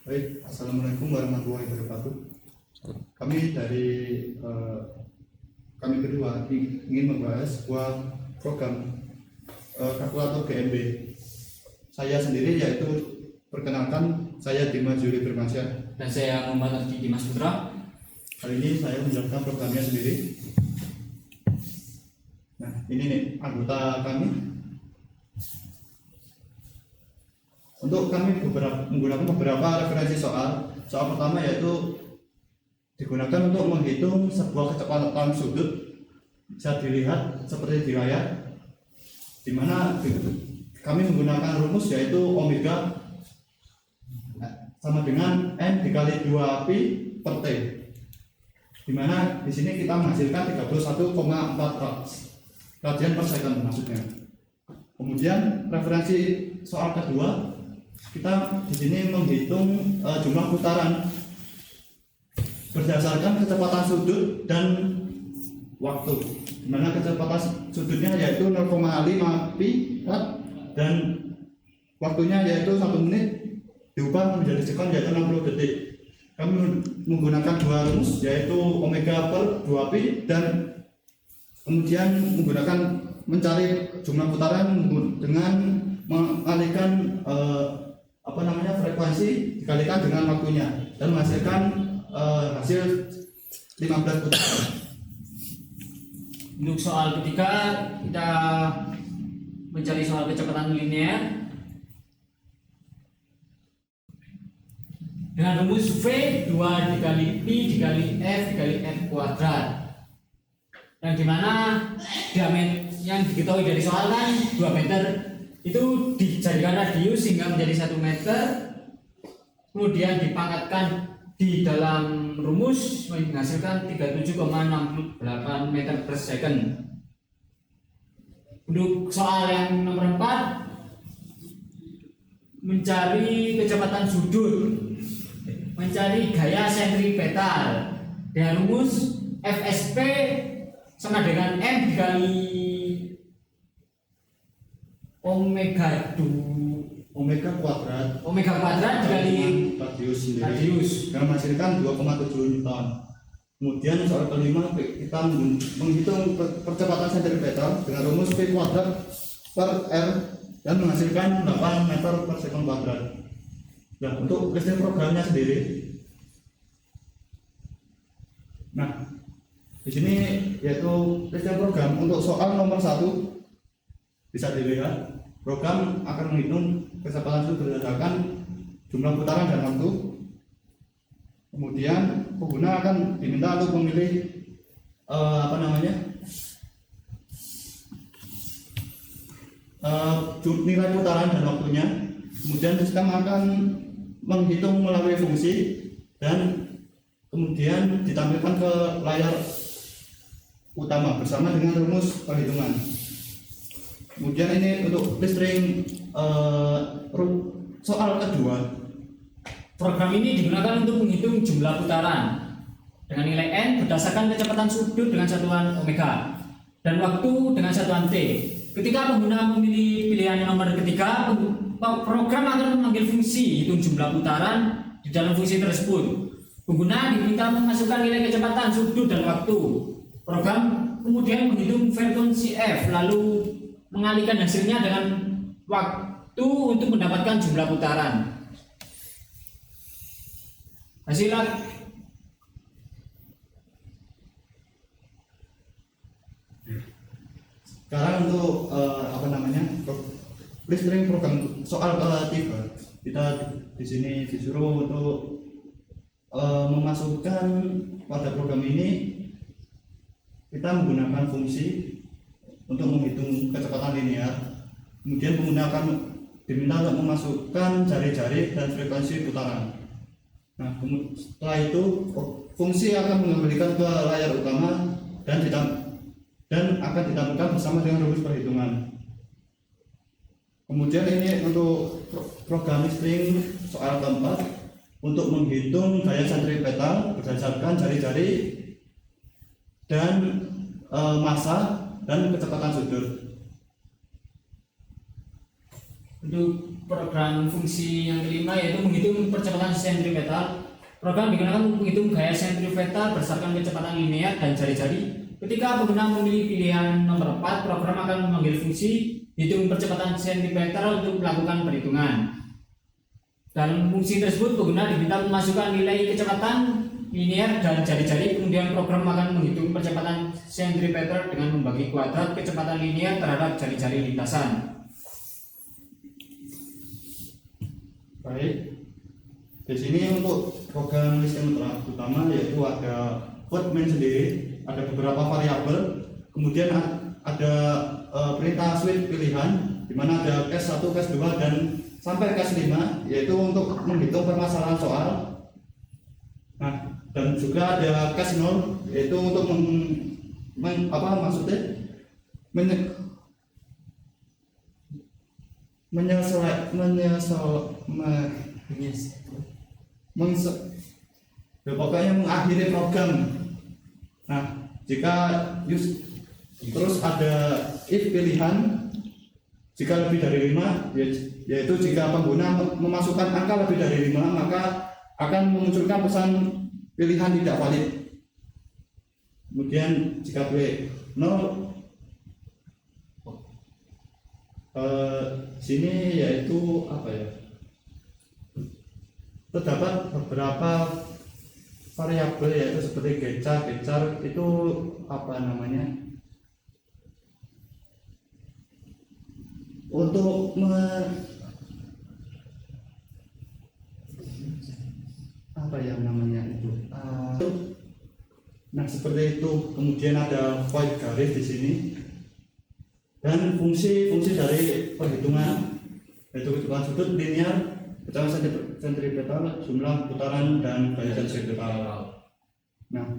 Baik, Assalamualaikum warahmatullahi wabarakatuh. Kami dari kami berdua ingin membahas sebuah program kalkulator GMB. Saya sendiri yaitu perkenalkan, saya Dimas Yuri Firmansyah. Dan saya Muhammad Arki Dimas Putra. Kali ini saya menjelaskan programnya sendiri. Nah, ini nih anggota kami. Untuk kami menggunakan beberapa referensi soal. Soal pertama yaitu digunakan untuk menghitung sebuah kecepatan sudut, bisa dilihat seperti di layar, di mana kami menggunakan rumus yaitu omega sama dengan n dikali 2pi per t, di mana di sini kita menghasilkan 31,4 radian per second maksudnya. Kemudian referensi soal kedua, kita di sini menghitung jumlah putaran berdasarkan kecepatan sudut dan waktu, di mana kecepatan sudutnya yaitu 0,5 pi dan waktunya yaitu 1 menit diubah menjadi sekon yaitu 60 detik. Kami menggunakan dua rumus yaitu omega per 2pi dan kemudian mencari jumlah putaran dengan mengalihkan frekuensi dikalikan dengan waktunya dan menghasilkan hasil 15 putaran. Untuk soal ketiga, kita mencari soal kecepatan linear dengan rumus V 2 dikali Pi dikali F dikali F kuadrat, yang dimana diameter yang diketahui dari soal kan 2 meter itu dijadikan radius sehingga menjadi 1 meter, kemudian dipangkatkan di dalam rumus menghasilkan 37,68 meter per second. Untuk soal yang nomor 4, mencari kecepatan sudut, mencari gaya sentripetal dengan rumus FSP sama dengan M dikali omega kuadrat dikali radius yang menghasilkan 2,7 Newton. Kemudian soal kelima, kita menghitung percepatan sentripetal dengan rumus P kuadrat per R dan menghasilkan 8 meter per sekon kuadrat. Nah, untuk listrik programnya sendiri, nah di sini yaitu listrik program. Untuk soal nomor 1 bisa dilihat, program akan menghitung kecepatan sudut berdasarkan jumlah putaran dan waktu. Kemudian pengguna akan diminta untuk memilih nilai putaran dan waktunya. Kemudian sistem akan menghitung melalui fungsi dan kemudian ditampilkan ke layar utama bersama dengan rumus perhitungan. Kemudian ini untuk listrik soal kedua. Program ini digunakan untuk menghitung jumlah putaran dengan nilai n berdasarkan kecepatan sudut dengan satuan omega dan waktu dengan satuan t. Ketika pengguna memilih pilihan nomor ketiga, program akan memanggil fungsi hitung jumlah putaran di dalam fungsi tersebut. Pengguna diminta memasukkan nilai kecepatan sudut dan waktu. Program kemudian menghitung frekuensi f, lalu mengalihkan hasilnya dengan waktu untuk mendapatkan jumlah putaran. Hasilnya sekarang untuk listrik program soal ketiga, kita di sini disuruh untuk memasukkan pada program ini kita menggunakan fungsi untuk menghitung kecepatan linear. Kemudian pengguna akan diminta untuk memasukkan jari-jari dan frekuensi putaran. Nah, setelah itu fungsi akan mengembalikan ke layar utama dan akan ditampilkan bersama dengan rumus perhitungan. Kemudian ini untuk program listrik soal keempat, untuk menghitung gaya sentripetal berdasarkan jari-jari dan massa dan kecepatan sudut. untuk program fungsi yang kelima yaitu menghitung percepatan sentripetal. Program digunakan untuk menghitung gaya sentripetal berdasarkan kecepatan linear dan jari-jari. Ketika pengguna memilih pilihan nomor 4, program akan memanggil fungsi hitung percepatan sentripetal untuk melakukan perhitungan. Dalam fungsi tersebut, pengguna diminta memasukkan nilai kecepatan linear dan jari-jari, kemudian program akan menghitung percepatan sentripetal dengan membagi kuadrat kecepatan linear terhadap jari-jari lintasan. Baik. Di sini untuk program list yang utama yaitu ada code main sendiri, ada beberapa variabel, kemudian ada perintah switch pilihan, di mana ada case 1, case 2 dan sampai case 5, yaitu untuk menghitung permasalahan soal. Nah, dan juga ada case 0, yaitu untuk pokoknya mengakhiri program. Nah, jika terus ada if pilihan, jika lebih dari 5, yaitu jika pengguna memasukkan angka lebih dari 5, maka akan memunculkan pesan pilihan tidak valid. Kemudian jika pilih 0, sini yaitu apa ya? Terdapat beberapa variabel yaitu seperti gecar itu apa namanya? Untuk apa yang namanya itu? Nah, seperti itu. Kemudian ada void garis di sini. Dan fungsi dari perhitungan yaitu kecepatan sudut, linear, kecepatan sentripetal, jumlah putaran dan gaya sentripetal. Nah,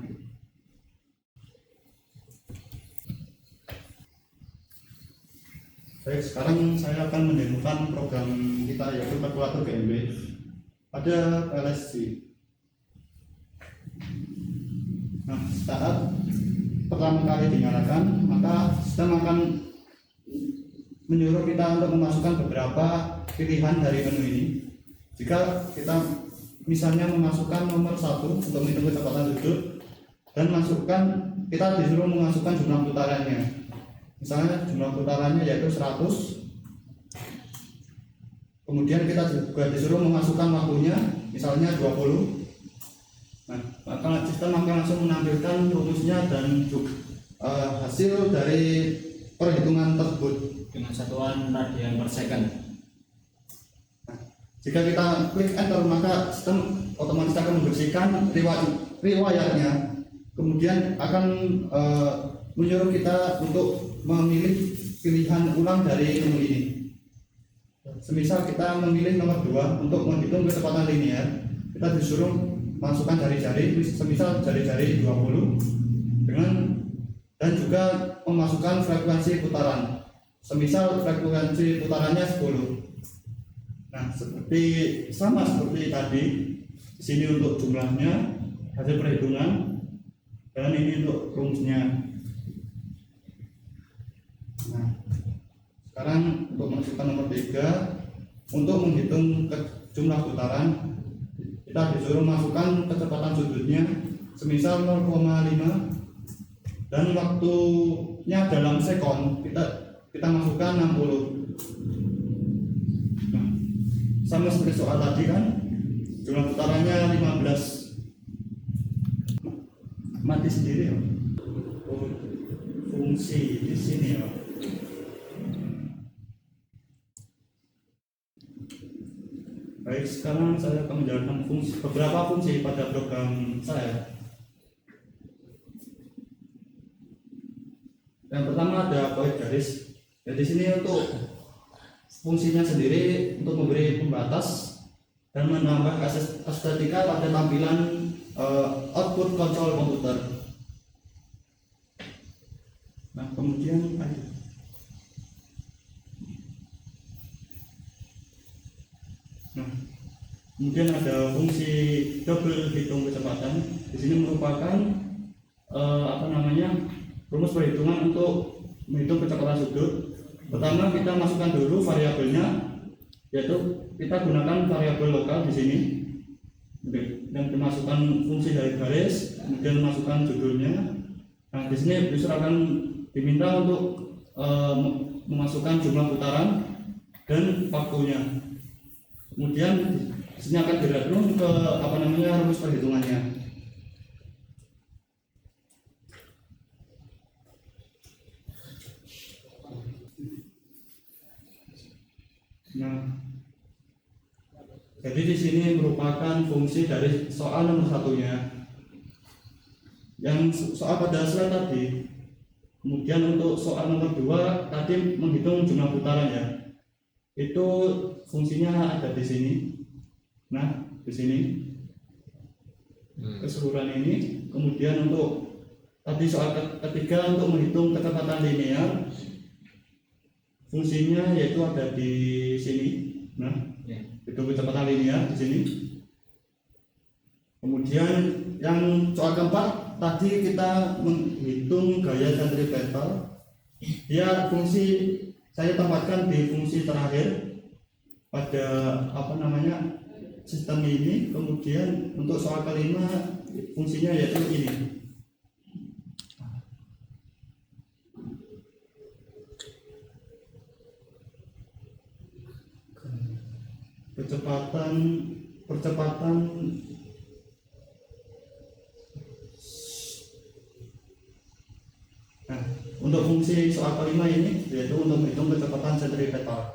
baik, sekarang saya akan mendemokan program kita yaitu kalkulator GMB. Ada LSC. Nah, saat pertama kali dinyalakan, maka sistem akan menyuruh kita untuk memasukkan beberapa pilihan dari menu ini. Jika kita misalnya memasukkan nomor 1 untuk menghitung kecepatan sudut dan kita disuruh memasukkan jumlah putarannya. Misalnya jumlah putarannya yaitu 100. Kemudian kita juga disuruh memasukkan waktunya, misalnya 20. Nah, maka sistem akan langsung menampilkan rumusnya dan hasil dari perhitungan tersebut dengan satuan radian per second. Jika kita klik enter, maka sistem otomatis akan membersihkan riwayatnya, kemudian akan menyuruh kita untuk memilih pilihan ulang dari menu ini. Semisal kita memilih nomor 2 untuk menghitung kecepatan linear, kita disuruh masukkan jari-jari, semisal jari-jari 20 dan juga memasukkan frekuensi putaran, semisal frekuensi putarannya 10. Nah, sama seperti tadi, di sini untuk jumlahnya, hasil perhitungan, dan ini untuk rumusnya. Nah, sekarang untuk masukkan nomor 3, untuk menghitung jumlah putaran, kita disuruh masukkan kecepatan sudutnya, semisal 0,5, dan waktunya dalam sekon, kita masukkan 60. Sama seperti soal tadi kan, jumlah putarannya 15. Mati sendiri ya. Oh, fungsi di sini ya. Baik, sekarang saya akan menjalankan beberapa fungsi pada program saya. Yang pertama ada void garis. Di sini untuk fungsinya sendiri untuk memberi pembatas dan menambah estetika pada tampilan output kontrol komputer. Nah, kemudian ada fungsi double hitung kecepatan. Di sini merupakan rumus perhitungan untuk menghitung kecepatan sudut. Pertama kita masukkan dulu variabelnya, yaitu kita gunakan variabel lokal di sini dan dimasukkan fungsi dari garis, kemudian masukkan judulnya. Nah di sini user akan diminta untuk memasukkan jumlah putaran dan waktunya. Kemudian di sini akan direlate ke rumus perhitungannya. Nah, jadi di sini merupakan fungsi dari soal nomor satunya. Yang soal pada slide tadi. Kemudian untuk soal nomor 2 tadi menghitung jumlah putaran ya. Itu fungsinya ada di sini. Nah, di sini keseluruhan ini. Kemudian untuk tadi soal ketiga untuk menghitung kecepatan linear, fungsinya yaitu ada di sini. Nah, hitung kecepatan linear di sini. Kemudian yang soal keempat tadi kita menghitung gaya sentripetal. Dia fungsi saya tempatkan di fungsi terakhir pada sistem ini. Kemudian untuk soal kelima fungsinya yaitu ini. Percepatan Nah, untuk fungsi soal kelima ini yaitu untuk menghitung kecepatan sentripetal.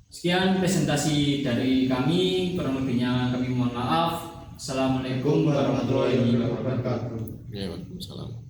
Sekian presentasi dari kami, kurang lebihnya kami mohon maaf. Assalamualaikum warahmatullahi wabarakatuh. Ya, Waalaikumsalam.